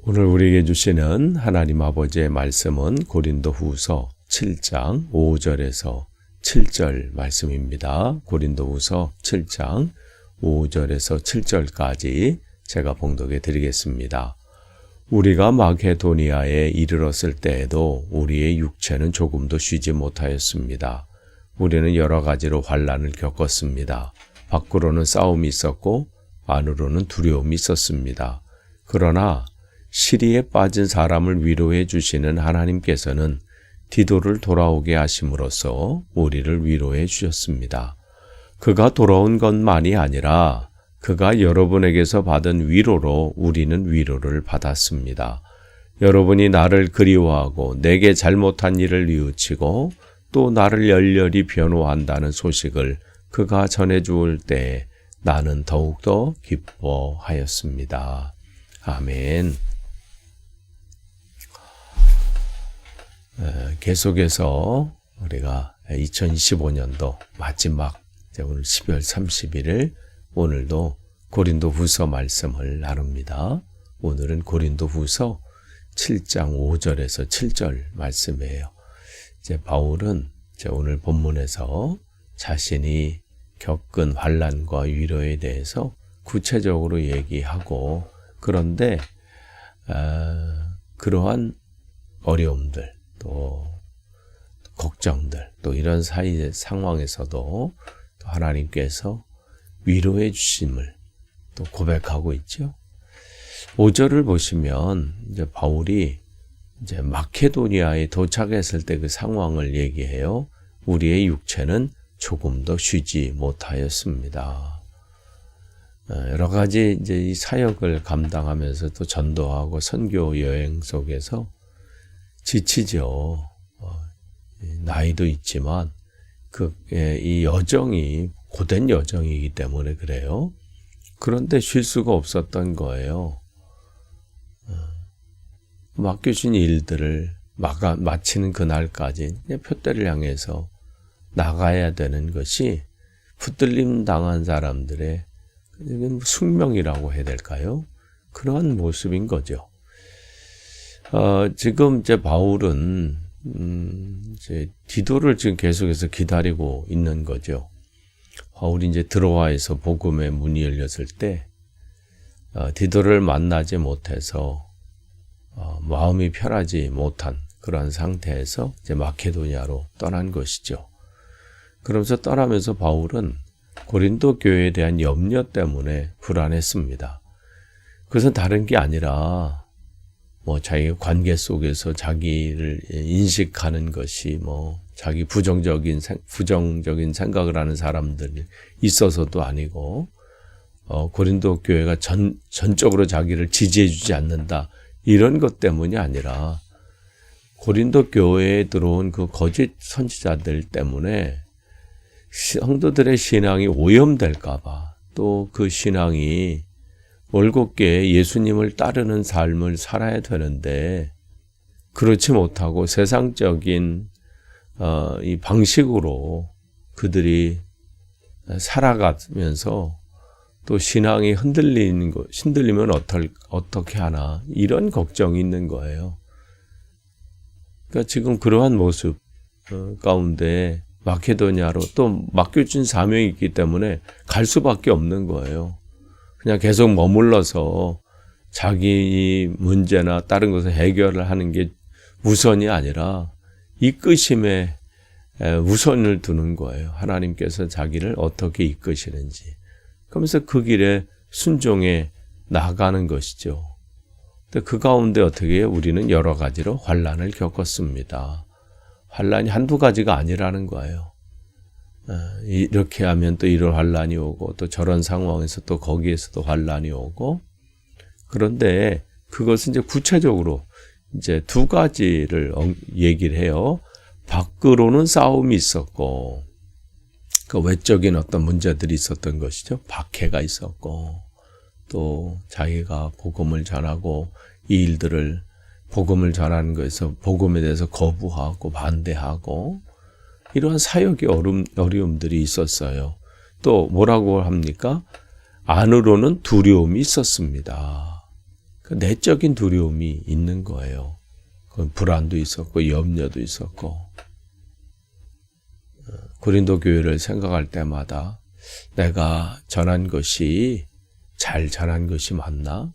오늘 우리에게 주시는 하나님 아버지의 말씀은 고린도후서 7장 5절에서 7절 말씀입니다. 고린도후서 7장 5절에서 7절까지 제가 봉독해 드리겠습니다. 우리가 마게도니아에 이르렀을 때에도 우리의 육체는 조금도 쉬지 못하였습니다. 우리는 여러 가지로 환난을 겪었습니다. 밖으로는 싸움이 있었고 안으로는 두려움이 있었습니다. 그러나 시리에 빠진 사람을 위로해 주시는 하나님께서는 디도를 돌아오게 하심으로써 우리를 위로해 주셨습니다. 그가 돌아온 것만이 아니라 그가 여러분에게서 받은 위로로 우리는 위로를 받았습니다. 여러분이 나를 그리워하고 내게 잘못한 일을 뉘우치고 또 나를 열렬히 변호한다는 소식을 그가 전해주올 때에 나는 더욱더 기뻐하였습니다. 아멘. 계속해서 우리가 2025년도 마지막 오늘 12월 31일 오늘도 고린도후서 말씀을 나눕니다. 오늘은 고린도후서 7장 5절에서 7절 말씀이에요. 바울은 오늘 본문에서 자신이 겪은 환난과 위로에 대해서 구체적으로 얘기하고, 그런데 그러한 어려움들 또 걱정들 또 이런 사이의 상황에서도 또 하나님께서 위로해 주심을 또 고백하고 있죠. 5절을 보시면 이제 바울이 이제 마케도니아에 도착했을 때 그 상황을 얘기해요. 우리의 육체는 조금도 쉬지 못하였습니다. 여러 가지 이제 이 사역을 감당하면서 또 전도하고 선교 여행 속에서 지치죠. 나이도 있지만 이 여정이 고된 여정이기 때문에 그래요. 그런데 쉴 수가 없었던 거예요. 맡겨진 일들을 마치는 그날까지 표대를 향해서 나가야 되는 것이 붙들림 당한 사람들의 숙명이라고 해야 될까요? 그러한 모습인 거죠. 지금 이제 바울은 이제 디도를 지금 계속해서 기다리고 있는 거죠. 바울이 이제 드로아에서 복음의 문이 열렸을 때 디도를 만나지 못해서 마음이 편하지 못한 그런 상태에서 이제 마케도니아로 떠난 것이죠. 그러면서 떠나면서 바울은 고린도 교회에 대한 염려 때문에 불안했습니다. 그것은 다른 게 아니라 자기 관계 속에서 자기를 인식하는 것이 자기 부정적인 생각을 하는 사람들이 있어서도 아니고, 고린도 교회가 전적으로 자기를 지지해주지 않는다, 이런 것 때문이 아니라 고린도 교회에 들어온 그 거짓 선지자들 때문에 성도들의 신앙이 오염될까봐, 또 그 신앙이 올곧게 예수님을 따르는 삶을 살아야 되는데 그렇지 못하고 세상적인 이 방식으로 그들이 살아가면서 또 신앙이 흔들리면 어떻게 하나, 이런 걱정이 있는 거예요. 그러니까 지금 그러한 모습 가운데 마케도니아로 또 맡겨준 사명이 있기 때문에 갈 수밖에 없는 거예요. 그냥 계속 머물러서 자기 문제나 다른 것을 해결을 하는 게 우선이 아니라 이끄심에 우선을 두는 거예요. 하나님께서 자기를 어떻게 이끄시는지. 그러면서 그 길에 순종해 나가는 것이죠. 근데 그 가운데 어떻게 해요? 우리는 여러 가지로 환난을 겪었습니다. 환난이 한두 가지가 아니라는 거예요. 이렇게 하면 또 이런 환난이 오고, 또 저런 상황에서 또 거기에서도 환난이 오고. 그런데 그것은 이제 구체적으로 이제 두 가지를 얘기를 해요. 밖으로는 싸움이 있었고, 그 외적인 어떤 문제들이 있었던 것이죠. 박해가 있었고, 또 자기가 복음을 전하고 이 일들을 복음을 전하는 것에서 복음에 대해서 거부하고 반대하고, 이러한 사역의 어려움들이 있었어요. 또 뭐라고 합니까? 안으로는 두려움이 있었습니다. 그 내적인 두려움이 있는 거예요. 그건 불안도 있었고 염려도 있었고 고린도 교회를 생각할 때마다 내가 전한 것이 잘 전한 것이 맞나?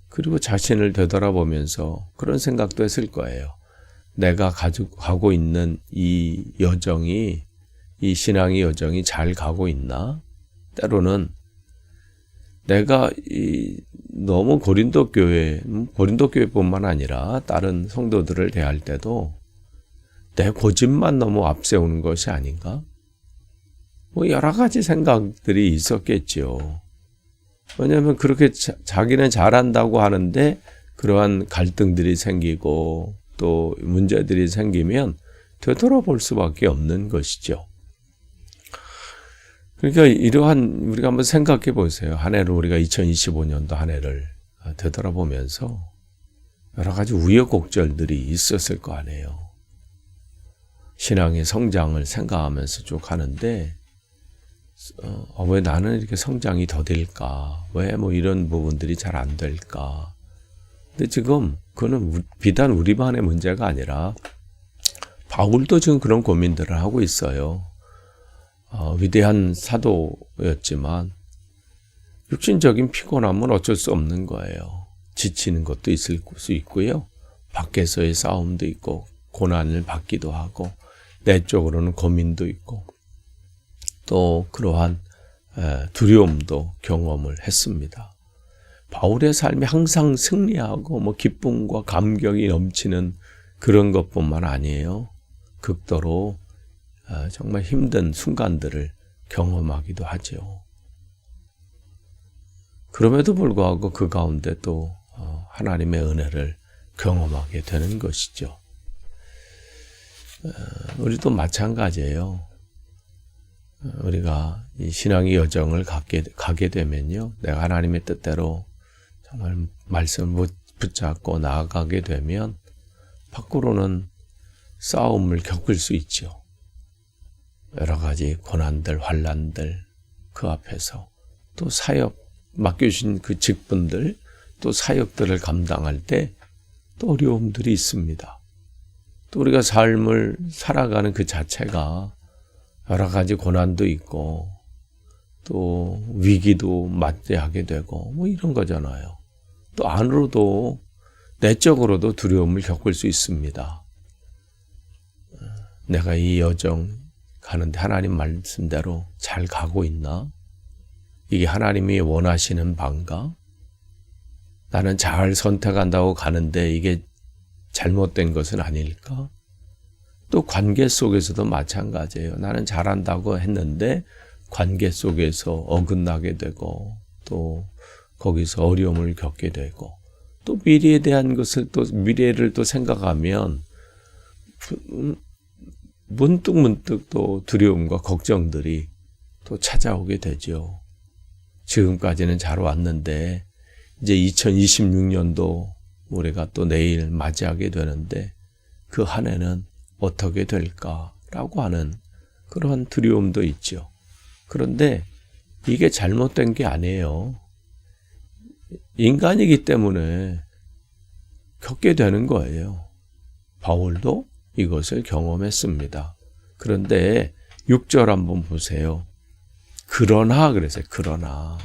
그리고 자신을 되돌아보면서 그런 생각도 했을 거예요. 내가 가고 있는 이 여정이, 이 신앙의 여정이 잘 가고 있나? 때로는 내가 너무 고린도 교회뿐만 아니라 다른 성도들을 대할 때도 내 고집만 너무 앞세우는 것이 아닌가? 뭐 여러 가지 생각들이 있었겠죠. 왜냐하면 그렇게 자기는 잘한다고 하는데 그러한 갈등들이 생기고 또 문제들이 생기면 되돌아볼 수밖에 없는 것이죠. 그러니까 이러한 우리가 한번 생각해 보세요. 한 해를 우리가 2025년도 한 해를 되돌아보면서 여러 가지 우여곡절들이 있었을 거 아니에요. 신앙의 성장을 생각하면서 쭉 하는데 왜 나는 이렇게 성장이 더딜까? 왜 뭐 이런 부분들이 잘 안 될까? 근데 지금 그거는 비단 우리만의 문제가 아니라 바울도 지금 그런 고민들을 하고 있어요. 위대한 사도였지만 육신적인 피곤함은 어쩔 수 없는 거예요. 지치는 것도 있을 수 있고요. 밖에서의 싸움도 있고 고난을 받기도 하고 내적으로는 고민도 있고 또 그러한 두려움도 경험을 했습니다. 바울의 삶이 항상 승리하고 뭐 기쁨과 감격이 넘치는 그런 것뿐만 아니에요. 극도로 정말 힘든 순간들을 경험하기도 하죠. 그럼에도 불구하고 그 가운데 또 하나님의 은혜를 경험하게 되는 것이죠. 우리도 마찬가지예요. 우리가 이 신앙의 여정을 가게 되면요. 내가 하나님의 뜻대로 정말 말씀을 붙잡고 나아가게 되면 밖으로는 싸움을 겪을 수 있죠. 여러 가지 고난들, 환난들 그 앞에서 또 사역 맡겨주신 그 직분들 또 사역들을 감당할 때 또 어려움들이 있습니다. 또 우리가 삶을 살아가는 그 자체가 여러 가지 고난도 있고 또 위기도 맞이하게 되고 뭐 이런 거잖아요. 또 안으로도 내적으로도 두려움을 겪을 수 있습니다. 내가 이 여정 가는데 하나님 말씀대로 잘 가고 있나? 이게 하나님이 원하시는 바인가? 나는 잘 선택한다고 가는데 이게 잘못된 것은 아닐까? 또 관계 속에서도 마찬가지예요. 나는 잘한다고 했는데 관계 속에서 어긋나게 되고 또 거기서 어려움을 겪게 되고 또 미래에 대한 것을 또 미래를 또 생각하면 문득 또 두려움과 걱정들이 또 찾아오게 되죠. 지금까지는 잘 왔는데 이제 2026년도 우리가 또 내일 맞이하게 되는데 그 한 해는 어떻게 될까라고 하는 그러한 두려움도 있죠. 그런데 이게 잘못된 게 아니에요. 인간이기 때문에 겪게 되는 거예요. 바울도 이것을 경험했습니다. 그런데 6절 한번 보세요. 그러나 그랬어요. 그러나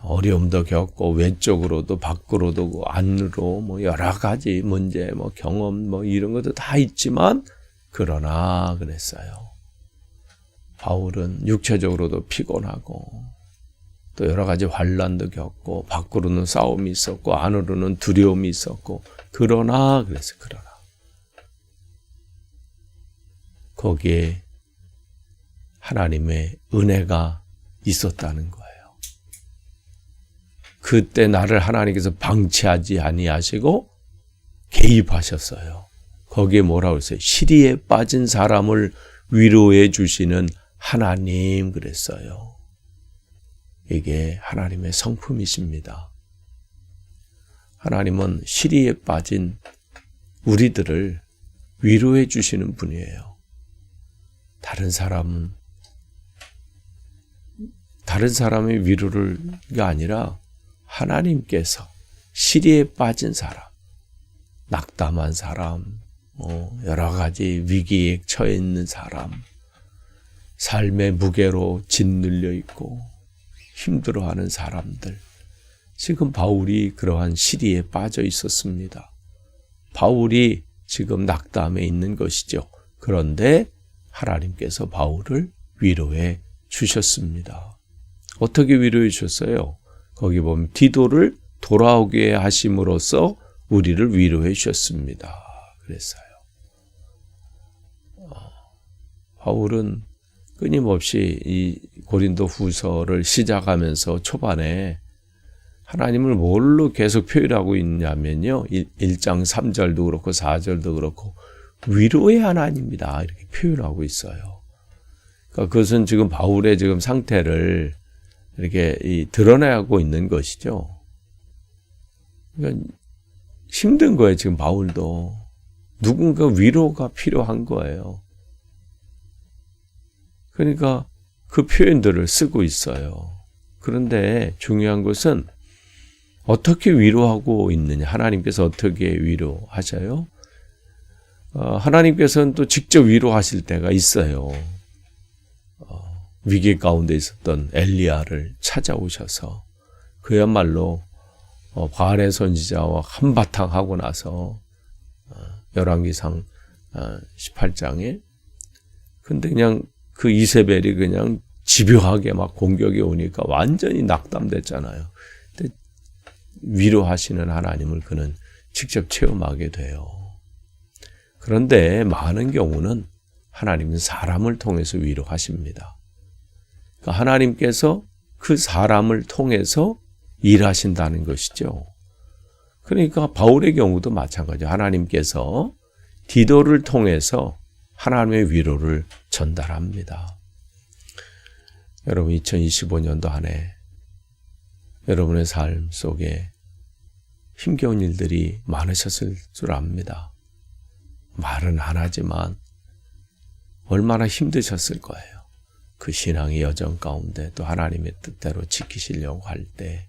어려움도 겪고 외적으로도 밖으로도 안으로 뭐 여러 가지 문제 뭐 경험 뭐 이런 것도 다 있지만 그러나 그랬어요. 바울은 육체적으로도 피곤하고 또 여러 가지 환난도 겪고 밖으로는 싸움이 있었고 안으로는 두려움이 있었고 그러나 그랬어요. 그러나 거기에 하나님의 은혜가 있었다는 거예요. 그때 나를 하나님께서 방치하지 아니하시고 개입하셨어요. 거기에 뭐라고 했어요? 시리에 빠진 사람을 위로해 주시는 하나님 그랬어요. 이게 하나님의 성품이십니다. 하나님은 시리에 빠진 우리들을 위로해 주시는 분이에요. 다른 사람의 위로가 아니라 하나님께서 시리에 빠진 사람, 낙담한 사람, 여러 가지 위기에 처해 있는 사람, 삶의 무게로 짓눌려 있고 힘들어하는 사람들, 지금 바울이 그러한 시리에 빠져 있었습니다. 바울이 지금 낙담에 있는 것이죠. 그런데 하나님께서 바울을 위로해 주셨습니다. 어떻게 위로해 주셨어요? 거기 보면 디도를 돌아오게 하심으로써 우리를 위로해 주셨습니다. 그랬어요. 바울은 끊임없이 이 고린도 후서를 시작하면서 초반에 하나님을 뭘로 계속 표현하고 있냐면요. 1장 3절도 그렇고 4절도 그렇고 위로의 하나님이다 이렇게 표현하고 있어요. 그러니까 그것은 지금 바울의 지금 상태를 이렇게 드러내고 있는 것이죠. 그러니까 힘든 거예요. 지금 바울도. 누군가 위로가 필요한 거예요. 그러니까 그 표현들을 쓰고 있어요. 그런데 중요한 것은 어떻게 위로하고 있느냐. 하나님께서 어떻게 위로하셔요? 하나님께서는 또 직접 위로하실 때가 있어요. 위기 가운데 있었던 엘리야를 찾아오셔서 그야말로 바알의 선지자와 한바탕 하고 나서 열왕기상 18장에 근데 그냥 그 이세벨이 그냥 집요하게 막 공격이 오니까 완전히 낙담됐잖아요. 근데 위로하시는 하나님을 그는 직접 체험하게 돼요. 그런데 많은 경우는 하나님은 사람을 통해서 위로하십니다. 그러니까 하나님께서 그 사람을 통해서 일하신다는 것이죠. 그러니까 바울의 경우도 마찬가지죠. 하나님께서 디도를 통해서 하나님의 위로를 전달합니다. 여러분 2025년도 한 해 여러분의 삶 속에 힘겨운 일들이 많으셨을 줄 압니다. 말은 안 하지만 얼마나 힘드셨을 거예요. 그 신앙의 여정 가운데 또 하나님의 뜻대로 지키시려고 할 때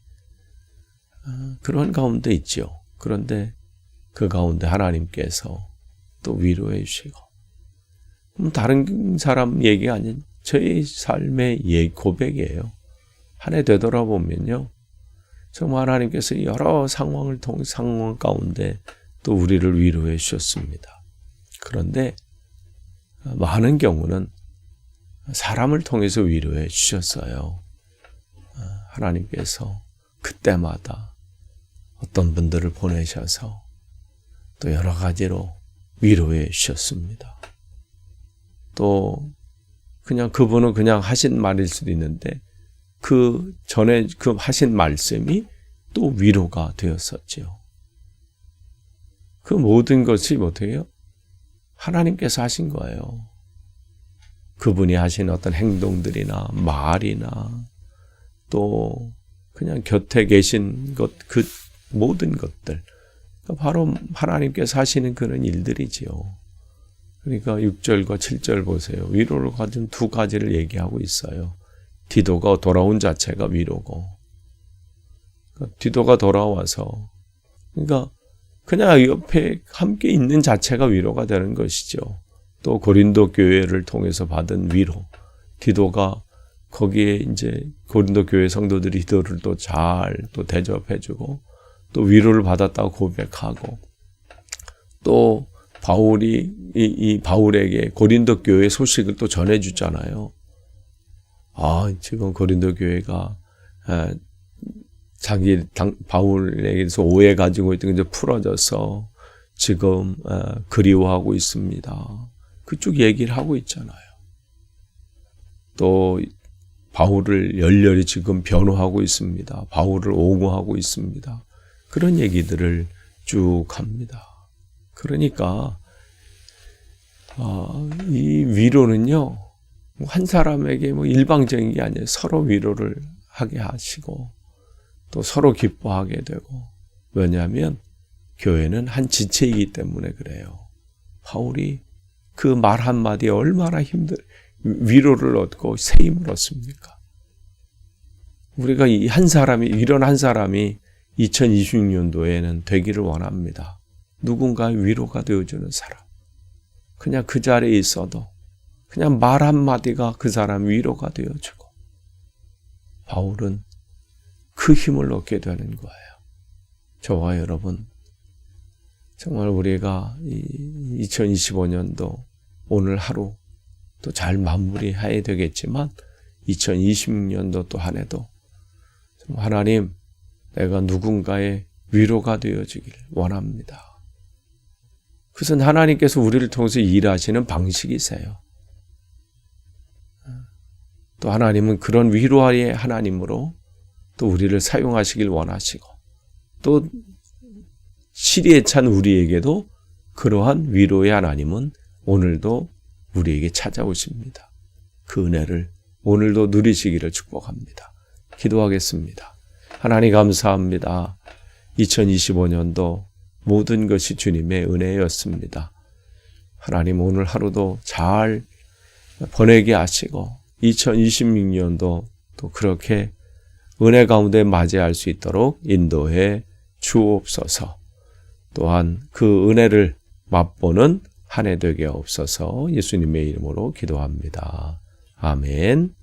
그런 가운데 있죠. 그런데 그 가운데 하나님께서 또 위로해 주시고 다른 사람 얘기가 아닌 저희 삶의 고백이에요. 한 해 되돌아보면요. 정말 하나님께서 여러 상황 가운데 또 우리를 위로해 주셨습니다. 그런데 많은 경우는 사람을 통해서 위로해 주셨어요. 하나님께서 그때마다 어떤 분들을 보내셔서 또 여러 가지로 위로해 주셨습니다. 또 그냥 그분은 그냥 하신 말일 수도 있는데 그 전에 그 하신 말씀이 또 위로가 되었었죠. 그 모든 것이 어떻게요? 하나님께서 하신 거예요. 그분이 하신 어떤 행동들이나 말이나 또 그냥 곁에 계신 것, 그 모든 것들 바로 하나님께서 하시는 그런 일들이지요. 그러니까 6절과 7절 보세요. 위로를 가진 두 가지를 얘기하고 있어요. 디도가 돌아온 자체가 위로고 디도가 돌아와서 그러니까 그냥 옆에 함께 있는 자체가 위로가 되는 것이죠. 또 고린도 교회를 통해서 받은 위로. 디도가 거기에 이제 고린도 교회 성도들이 디도를 또 잘 또 대접해주고 또 위로를 받았다고 고백하고 또 바울이 이 바울에게 고린도 교회 소식을 또 전해주잖아요. 지금 고린도 교회가 자기 바울에게서 오해 가지고 있던 게 이제 풀어져서 지금 그리워하고 있습니다. 그쪽 얘기를 하고 있잖아요. 또 바울을 열렬히 지금 변호하고 있습니다. 바울을 옹호하고 있습니다. 그런 얘기들을 쭉 합니다. 그러니까 이 위로는요. 한 사람에게 일방적인 게 아니에요. 서로 위로를 하게 하시고 또 서로 기뻐하게 되고 왜냐하면 교회는 한 지체이기 때문에 그래요. 바울이 그 말 한마디에 얼마나 위로를 얻고 새 힘을 얻습니까? 우리가 이런 한 사람이 2026년도에는 되기를 원합니다. 누군가의 위로가 되어주는 사람. 그냥 그 자리에 있어도 그냥 말 한마디가 그 사람 위로가 되어주고, 바울은 그 힘을 얻게 되는 거예요. 저와 여러분, 정말 우리가 2025년도 오늘 하루 또 잘 마무리해야 되겠지만 2026년도 또 한 해도 하나님, 내가 누군가의 위로가 되어주길 원합니다. 그것은 하나님께서 우리를 통해서 일하시는 방식이세요. 또 하나님은 그런 위로의 하나님으로 또 우리를 사용하시길 원하시고, 또 시리에 찬 우리에게도 그러한 위로의 하나님은 오늘도 우리에게 찾아오십니다. 그 은혜를 오늘도 누리시기를 축복합니다. 기도하겠습니다. 하나님 감사합니다. 2025년도 모든 것이 주님의 은혜였습니다. 하나님, 오늘 하루도 잘 보내게 하시고 2026년도 또 그렇게 은혜 가운데 맞이할 수 있도록 인도해 주옵소서. 또한 그 은혜를 맛보는 한 해 되게 없어서 예수님의 이름으로 기도합니다. 아멘.